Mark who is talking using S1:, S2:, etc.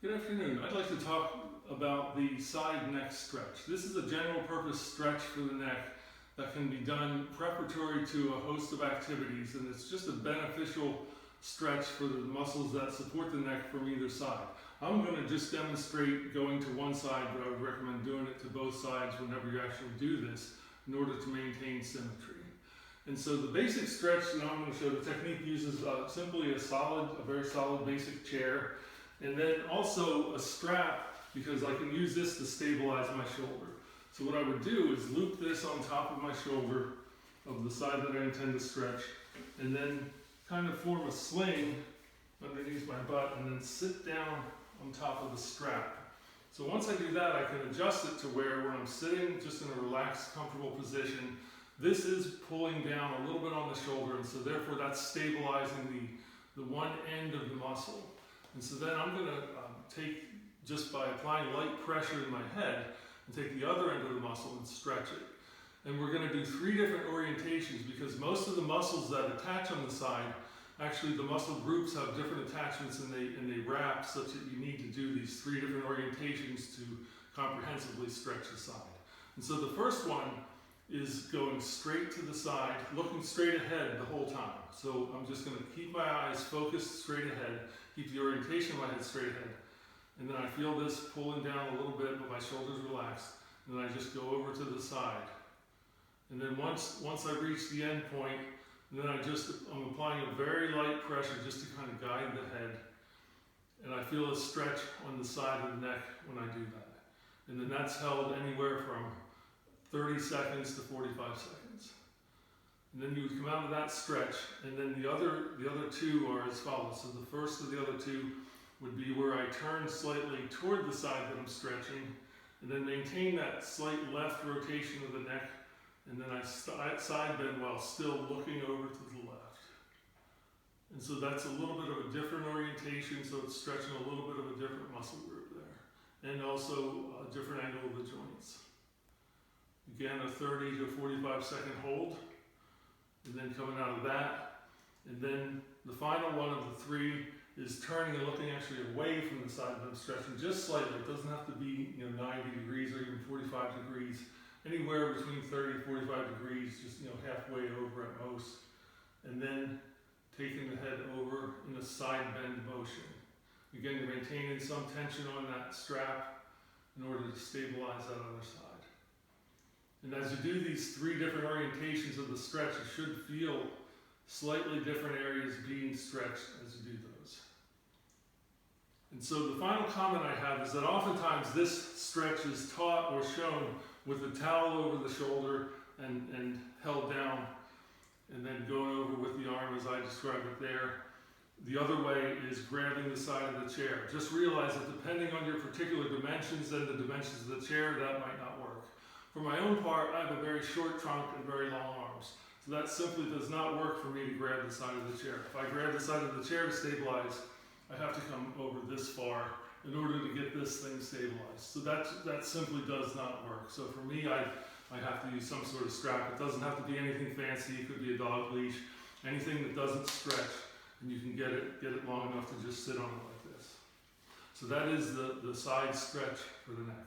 S1: Good afternoon. I'd like to talk about the side neck stretch. This is a general purpose stretch for the neck that can be done preparatory to a host of activities, and it's just a beneficial stretch for the muscles that support the neck from either side. I'm going to just demonstrate going to one side, but I would recommend doing it to both sides whenever you actually do this in order to maintain symmetry. And so the basic stretch that I'm going to show, the technique uses simply a very solid basic chair, and then also a strap, because I can use this to stabilize my shoulder. So what I would do is loop this on top of my shoulder of the side that I intend to stretch, and then kind of form a sling underneath my butt, and then sit down on top of the strap. So once I do that, I can adjust it to where when I'm sitting just in a relaxed, comfortable position, this is pulling down a little bit on the shoulder, and so therefore that's stabilizing the one end of the muscle. And so then I'm going to take, just by applying light pressure in my head, and take the other end of the muscle and stretch it. And we're going to do 3 different orientations, because most of the muscles that attach on the side, actually the muscle groups have different attachments, and they wrap such that you need to do these 3 different orientations to comprehensively stretch the side. And so the first one is going straight to the side, looking straight ahead the whole time. So I'm just going to keep my eyes focused straight ahead, keep the orientation of my head straight ahead. And then I feel this pulling down a little bit, but my shoulders relaxed. And then I just go over to the side. And then once I reach the end point, then I'm applying a very light pressure just to kind of guide the head. And I feel a stretch on the side of the neck when I do that. And then that's held anywhere from 30 seconds to 45 seconds. And then you would come out of that stretch, and then the other 2 are as follows. So the first of the other 2 would be where I turn slightly toward the side that I'm stretching, and then maintain that slight left rotation of the neck, and then I side bend while still looking over to the left. And so that's a little bit of a different orientation, so it's stretching a little bit of a different muscle group there, and also a different angle of the joints. Again, a 30 to 45 second hold, and then coming out of that, and then the final one of the 3 is turning and looking actually away from the side that I'm stretching, just slightly. It doesn't have to be 90 degrees or even 45 degrees, anywhere between 30 and 45 degrees, just halfway over at most, and then taking the head over in a side bend motion. Again, you're maintaining some tension on that strap in order to stabilize that other side. And as you do these 3 different orientations of the stretch, you should feel slightly different areas being stretched as you do those. And so the final comment I have is that oftentimes this stretch is taught or shown with a towel over the shoulder and held down, and then going over with the arm as I described it there. The other way is grabbing the side of the chair. Just realize that depending on your particular dimensions and the dimensions of the chair, that might not work. For my own part, I have a very short trunk and very long arms. So that simply does not work for me to grab the side of the chair. If I grab the side of the chair to stabilize, I have to come over this far in order to get this thing stabilized. So that simply does not work. So for me, I have to use some sort of strap. It doesn't have to be anything fancy. It could be a dog leash, anything that doesn't stretch, and you can get it long enough to just sit on it like this. So that is the side stretch for the neck.